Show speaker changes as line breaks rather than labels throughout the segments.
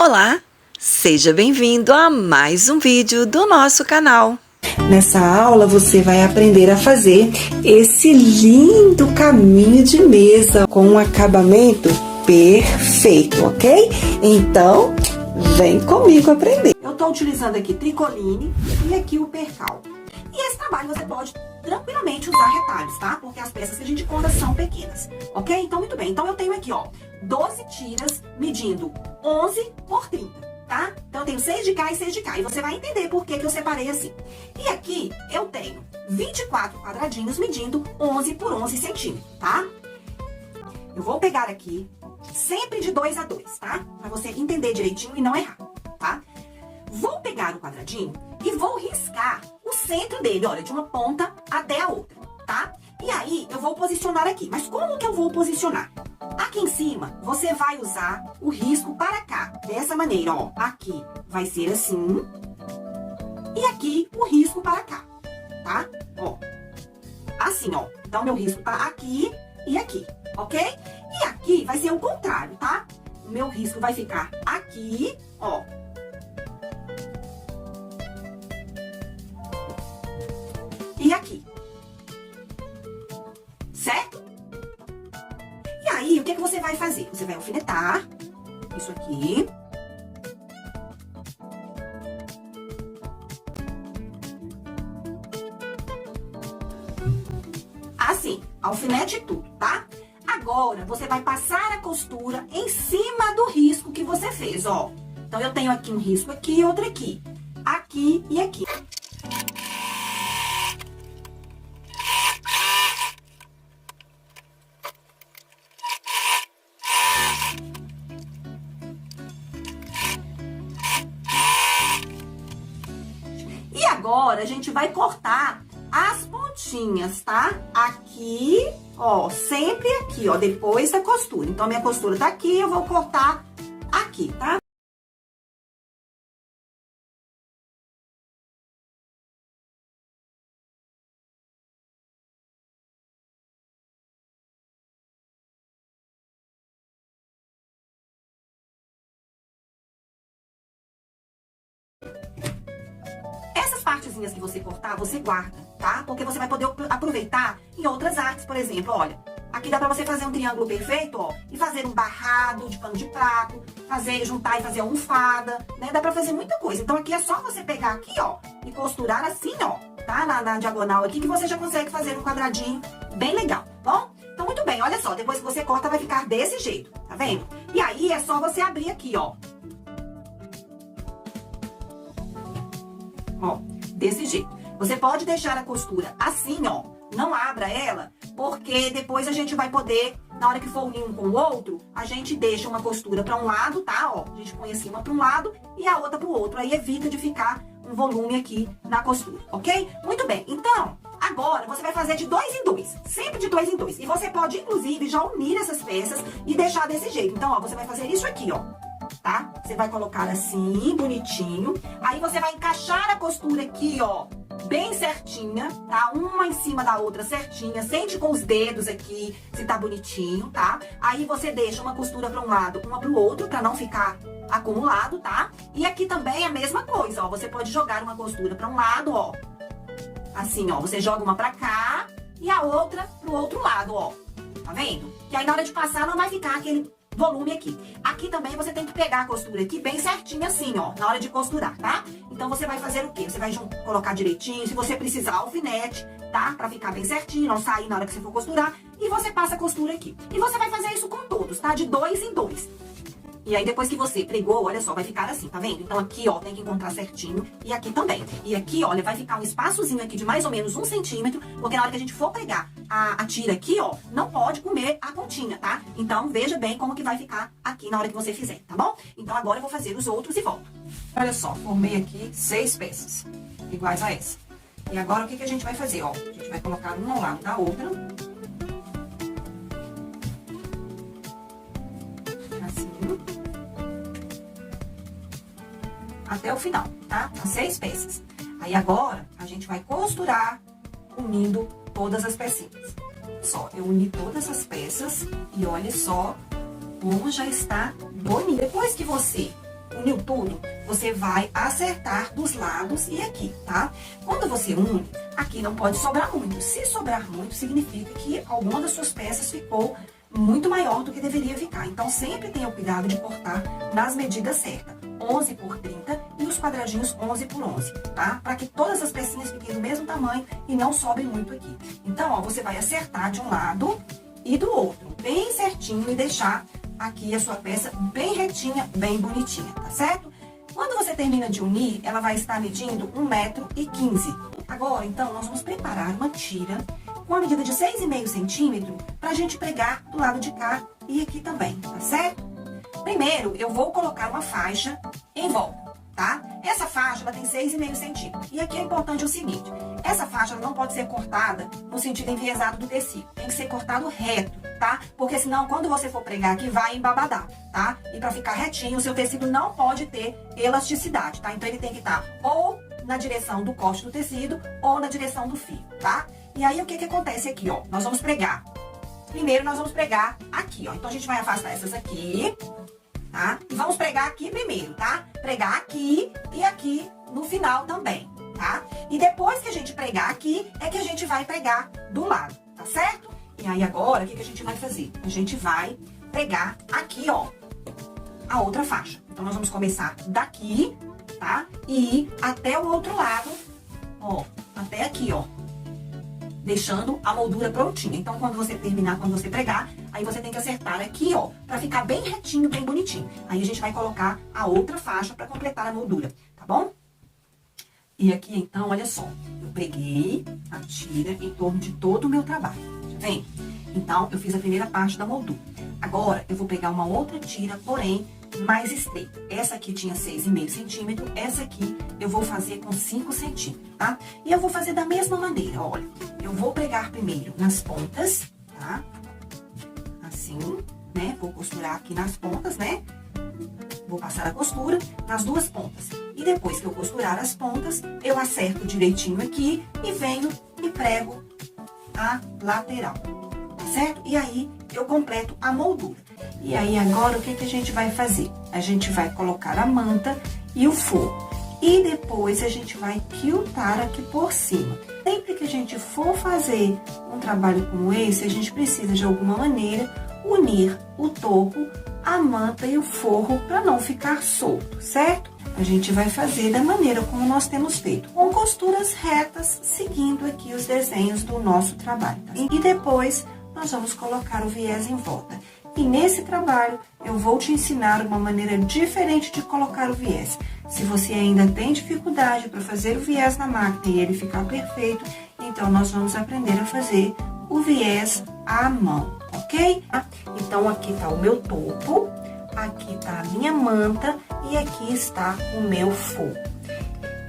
Olá, seja bem-vindo a mais um vídeo do nosso canal.
Nessa aula você vai aprender a fazer esse lindo caminho de mesa com um acabamento perfeito, ok? Então, vem comigo aprender. Eu estou utilizando aqui tricoline e aqui o percal. E esse trabalho você pode tranquilamente usar retalhos, tá? Porque as peças que a gente conta são pequenas, ok? Então, muito bem. Então, eu tenho aqui, ó, 12 tiras medindo 11 por 30, tá? Então, eu tenho 6 de cá e 6 de cá. E você vai entender por que eu separei assim. E aqui, eu tenho 24 quadradinhos medindo 11 por 11 centímetros, tá? Eu vou pegar aqui, sempre de 2 a 2, tá? Pra você entender direitinho e não errar, tá? Vou pegar o quadradinho e vou riscar o centro dele, olha, de uma ponta até a outra, tá? E aí, eu vou posicionar aqui. Mas como que eu vou posicionar? Aqui em cima, você vai usar o risco para cá, dessa maneira, ó. Aqui vai ser assim. E aqui, o risco para cá, tá? Ó, assim, ó. Então, meu risco tá aqui e aqui, ok? E aqui vai ser o contrário, tá? O meu risco vai ficar aqui, ó. E aqui. Certo? E aí, o que você vai fazer? Você vai alfinetar isso aqui. Assim, alfinete tudo, tá? Agora, você vai passar a costura em cima do risco que você fez, ó. Então, eu tenho aqui um risco aqui e outro aqui. Aqui e aqui. E agora, a gente vai cortar as pontinhas, tá? Aqui, ó, sempre aqui, ó, depois da costura. Então, a minha costura tá aqui, eu vou cortar aqui, tá? Essas partezinhas que você cortar, você guarda, tá? Porque você vai poder aproveitar em outras artes, por exemplo, olha. Aqui dá pra você fazer um triângulo perfeito, ó, e fazer um barrado de pano de prato, juntar e fazer almofada, né? Dá pra fazer muita coisa. Então, aqui é só você pegar aqui, ó, e costurar assim, ó, tá? Na diagonal aqui, que você já consegue fazer um quadradinho bem legal, tá bom? Então, muito bem, olha só, depois que você corta, vai ficar desse jeito, tá vendo? E aí, é só você abrir aqui, ó. Ó, desse jeito. Você pode deixar a costura assim, ó. Não abra ela, porque depois a gente vai poder, na hora que for unir um com o outro, a gente deixa uma costura para um lado, tá? Ó, a gente põe assim uma para um lado e a outra para o outro. Aí evita de ficar um volume aqui na costura, ok? Muito bem. Então, agora você vai fazer de 2 em 2. Sempre de 2 em 2. E você pode, inclusive, já unir essas peças e deixar desse jeito. Então, ó, você vai fazer isso aqui, ó. Tá? Você vai colocar assim, bonitinho. Aí você vai encaixar a costura aqui, ó, bem certinha, tá? Uma em cima da outra certinha. Sente com os dedos aqui se tá bonitinho, tá? Aí você deixa uma costura para um lado, uma para o outro, para não ficar acumulado, tá? E aqui também é a mesma coisa, ó. Você pode jogar uma costura para um lado, ó. Assim, ó. Você joga uma para cá e a outra pro outro lado, ó. Tá vendo? E aí na hora de passar não vai ficar aquele volume aqui. Aqui também você tem que pegar a costura aqui bem certinho assim, ó, na hora de costurar, tá? Então, você vai fazer o quê? Você vai colocar direitinho, se você precisar, alfinete, tá? Pra ficar bem certinho, não sair na hora que você for costurar. E você passa a costura aqui. E você vai fazer isso com todos, tá? De 2 em 2. E aí, depois que você pregou, olha só, vai ficar assim, tá vendo? Então, aqui, ó, tem que encontrar certinho. E aqui também. E aqui, olha, vai ficar um espaçozinho aqui de mais ou menos 1 centímetro. Porque na hora que a gente for pregar a tira aqui, ó, não pode comer a pontinha, tá? Então, veja bem como que vai ficar aqui na hora que você fizer, tá bom? Então, agora eu vou fazer os outros e volto. Olha só, formei aqui 6 peças iguais a essa. E agora, o que a gente vai fazer, ó? A gente vai colocar uma ao lado da outra. Até o final, tá? As 6 peças. Aí agora, a gente vai costurar unindo todas as pecinhas. Só, eu uni todas as peças e olha só como já está bonito. Depois que você uniu tudo, você vai acertar dos lados e aqui, tá? Quando você une, aqui não pode sobrar muito. Se sobrar muito, significa que alguma das suas peças ficou muito maior do que deveria ficar. Então, sempre tenha o cuidado de cortar nas medidas certas. 11 por 30 e os quadradinhos 11 por 11, tá? Para que todas as pecinhas fiquem do mesmo tamanho e não sobrem muito aqui. Então, ó, você vai acertar de um lado e do outro, bem certinho, e deixar aqui a sua peça bem retinha, bem bonitinha, tá certo? Quando você termina de unir, ela vai estar medindo 1,15 m. Agora, então, nós vamos preparar uma tira com a medida de 6,5 centímetros pra gente pregar do lado de cá e aqui também, tá certo? Primeiro, eu vou colocar uma faixa em volta, tá? Essa faixa, ela tem 6,5 centímetros. E aqui é importante o seguinte, essa faixa ela não pode ser cortada no sentido enviesado do tecido. Tem que ser cortado reto, tá? Porque senão, quando você for pregar aqui, vai embabadar, tá? E pra ficar retinho, o seu tecido não pode ter elasticidade, tá? Então, ele tem que estar ou na direção do corte do tecido ou na direção do fio, tá? E aí, o que acontece aqui, ó? Nós vamos pregar. Primeiro, nós vamos pregar aqui, ó. Então, a gente vai afastar essas aqui, tá? E vamos pregar aqui primeiro, tá? Pregar aqui e aqui no final também, tá? E depois que a gente pregar aqui, é que a gente vai pregar do lado, tá certo? E aí, agora, o que a gente vai fazer? A gente vai pregar aqui, ó, a outra faixa. Então, nós vamos começar daqui, tá? E ir até o outro lado, ó, até aqui, ó. Deixando a moldura prontinha. Então, quando você terminar, quando você pregar, aí você tem que acertar aqui, ó, pra ficar bem retinho, bem bonitinho. Aí a gente vai colocar a outra faixa pra completar a moldura, tá bom? E aqui, então, olha só. Eu preguei a tira em torno de todo o meu trabalho, tá vendo? Então, eu fiz a primeira parte da moldura. Agora, eu vou pegar uma outra tira, porém, mais estreita. Essa aqui tinha 6,5 centímetros, essa aqui eu vou fazer com 5 centímetros, tá? E eu vou fazer da mesma maneira, olha. Eu vou pregar primeiro nas pontas, tá? Assim, né? Vou costurar aqui nas pontas, né? Vou passar a costura nas duas pontas. E depois que eu costurar as pontas, eu acerto direitinho aqui e venho e prego a lateral, tá certo? E aí, eu completo a moldura. E aí, agora, o que a gente vai fazer? A gente vai colocar a manta e o forro. E depois, a gente vai quiltar aqui por cima. Sempre que a gente for fazer um trabalho como esse, a gente precisa, de alguma maneira, unir o topo, a manta e o forro para não ficar solto, certo? A gente vai fazer da maneira como nós temos feito, com costuras retas, seguindo aqui os desenhos do nosso trabalho. Tá? E depois, nós vamos colocar o viés em volta. E nesse trabalho, eu vou te ensinar uma maneira diferente de colocar o viés. Se você ainda tem dificuldade para fazer o viés na máquina e ele ficar perfeito, então nós vamos aprender a fazer o viés à mão, ok? Então, aqui está o meu topo, aqui está a minha manta e aqui está o meu forro.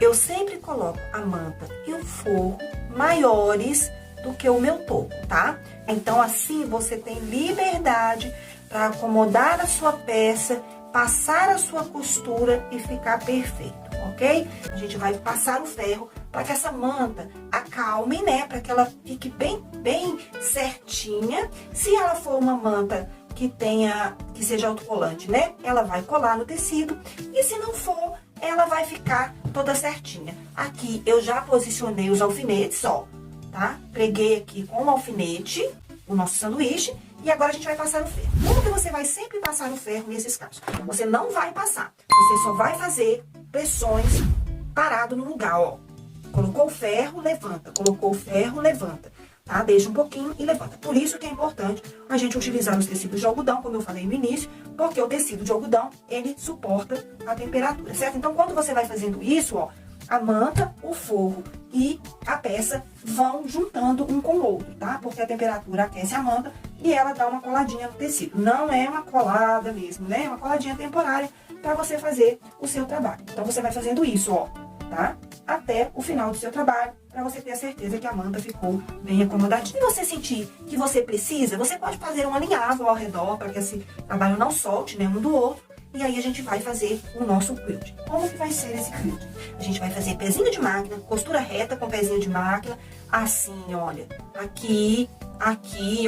Eu sempre coloco a manta e o forro maiores do que o meu topo, tá? Então, assim, você tem liberdade para acomodar a sua peça, passar a sua costura e ficar perfeito, ok? A gente vai passar o ferro para que essa manta acalme, né? Para que ela fique bem certinha. Se ela for uma manta que seja autocolante, né? Ela vai colar no tecido. E se não for, ela vai ficar toda certinha. Aqui eu já posicionei os alfinetes, ó. Tá? Preguei aqui com o alfinete o nosso sanduíche e agora a gente vai passar o ferro. Como que você vai sempre passar o ferro nesses casos? Você não vai passar, você só vai fazer pressões parado no lugar, ó. Colocou o ferro, levanta, colocou o ferro, levanta, tá? Deixa um pouquinho e levanta. Por isso que é importante a gente utilizar os tecidos de algodão, como eu falei no início, porque o tecido de algodão, ele suporta a temperatura, certo? Então, quando você vai fazendo isso, ó, a manta, o forro e a peça vão juntando um com o outro, tá? Porque a temperatura aquece a manta e ela dá uma coladinha no tecido. Não é uma colada mesmo, né? É uma coladinha temporária para você fazer o seu trabalho. Então, você vai fazendo isso, ó, tá? Até o final do seu trabalho, para você ter a certeza que a manta ficou bem acomodadinha. Se você sentir que você precisa, você pode fazer um alinhavo ao redor para que esse trabalho não solte, né, um do outro. E aí, a gente vai fazer o nosso quilt. Como que vai ser esse quilt? A gente vai fazer pezinho de máquina, costura reta com pezinho de máquina, assim, olha, aqui,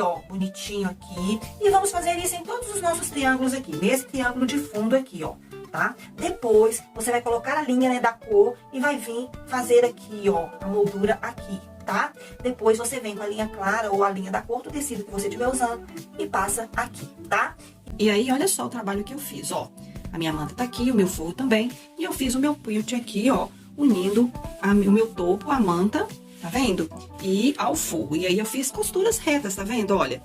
ó, bonitinho aqui. E vamos fazer isso em todos os nossos triângulos aqui, nesse triângulo de fundo aqui, ó. tá? Depois, você vai colocar a linha, né, da cor e vai vir fazer aqui, ó, a moldura aqui, tá? Depois, você vem com a linha clara ou a linha da cor do tecido que você estiver usando e passa aqui, tá? E aí, olha só o trabalho que eu fiz, ó. A minha manta tá aqui, o meu forro também. E eu fiz o meu quilt aqui, ó, unindo o meu topo, a manta, tá vendo? E ao forro. E aí, eu fiz costuras retas, tá vendo? Olha,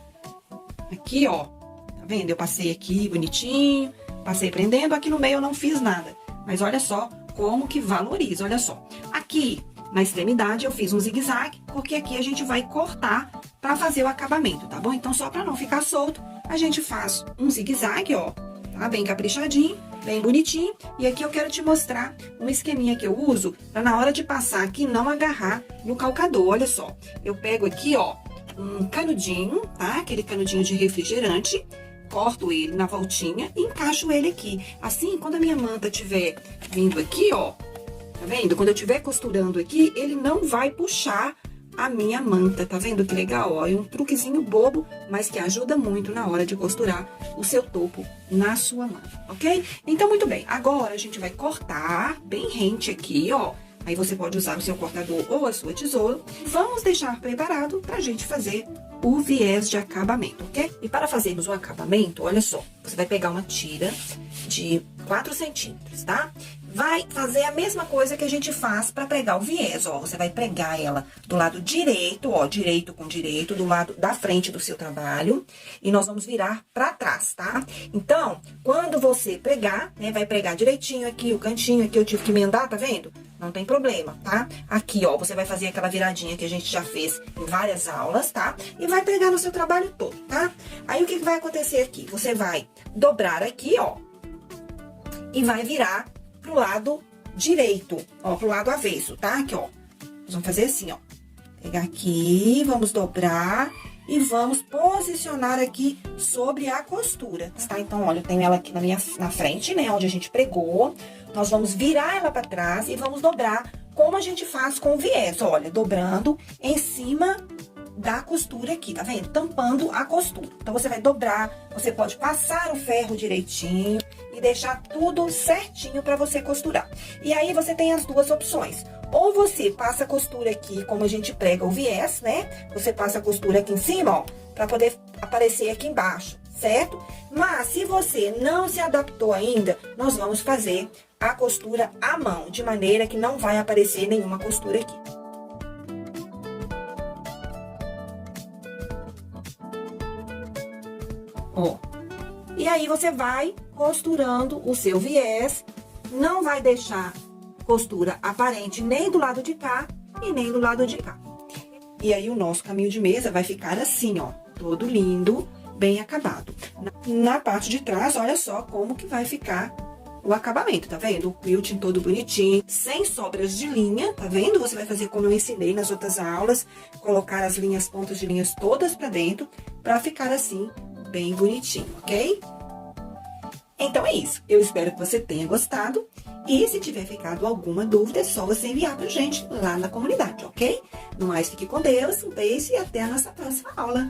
aqui, ó, tá vendo? Eu passei aqui bonitinho, passei prendendo. Aqui no meio eu não fiz nada. Mas olha só como que valoriza, olha só. Aqui, na extremidade, eu fiz um zigue-zague, porque aqui a gente vai cortar pra fazer o acabamento, tá bom? Então, só pra não ficar solto, a gente faz um zigue-zague, ó, tá? Bem caprichadinho, bem bonitinho. E aqui eu quero te mostrar um esqueminha que eu uso pra na hora de passar aqui não agarrar no calcador, olha só. Eu pego aqui, ó, um canudinho, tá? Aquele canudinho de refrigerante, corto ele na voltinha e encaixo ele aqui. Assim, quando a minha manta estiver vindo aqui, ó, tá vendo? Quando eu estiver costurando aqui, ele não vai puxar a minha manta, tá vendo que legal? Ó, é um truquezinho bobo, mas que ajuda muito na hora de costurar o seu topo na sua manta, ok? Então, muito bem. Agora, a gente vai cortar bem rente aqui, ó. Aí, você pode usar o seu cortador ou a sua tesoura. Vamos deixar preparado pra gente fazer o viés de acabamento, ok? E para fazermos o acabamento, olha só. Você vai pegar uma tira de 4 centímetros, tá? Vai fazer a mesma coisa que a gente faz para pregar o viés, ó. Você vai pregar ela do lado direito, ó, direito com direito, do lado da frente do seu trabalho. E nós vamos virar para trás, tá? Então, quando você pregar, né, vai pregar direitinho aqui, o cantinho aqui, eu tive que emendar, tá vendo? Não tem problema, tá? Aqui, ó, você vai fazer aquela viradinha que a gente já fez em várias aulas, tá? E vai pregar no seu trabalho todo, tá? Aí, o que vai acontecer aqui? Você vai dobrar aqui, ó, e vai virar pro lado direito, ó, pro lado avesso, tá? Aqui, ó. Nós vamos fazer assim, ó. Pegar aqui, vamos dobrar e vamos posicionar aqui sobre a costura, tá? Então, olha, eu tenho ela aqui na frente, né, onde a gente pregou. Nós vamos virar ela pra trás e vamos dobrar como a gente faz com o viés, olha, dobrando em cima da costura aqui, tá vendo? Tampando a costura. Então, você vai dobrar, você pode passar o ferro direitinho e deixar tudo certinho pra você costurar. E aí, você tem as duas opções. Ou você passa a costura aqui, como a gente prega o viés, né? Você passa a costura aqui em cima, ó, pra poder aparecer aqui embaixo, certo? Mas, se você não se adaptou ainda, nós vamos fazer a costura à mão, de maneira que não vai aparecer nenhuma costura aqui. Ó, e aí você vai costurando o seu viés, não vai deixar costura aparente nem do lado de cá e nem do lado de cá. E aí o nosso caminho de mesa vai ficar assim, ó, todo lindo, bem acabado. Na parte de trás, olha só como que vai ficar o acabamento, tá vendo? O quilting todo bonitinho, sem sobras de linha, tá vendo? Você vai fazer como eu ensinei nas outras aulas, colocar as linhas, pontas de linhas todas pra dentro, pra ficar assim, bem bonitinho, ok? Então, é isso. Eu espero que você tenha gostado. E se tiver ficado alguma dúvida, é só você enviar pra gente lá na comunidade, ok? No mais, fique com Deus, um beijo e até a nossa próxima aula.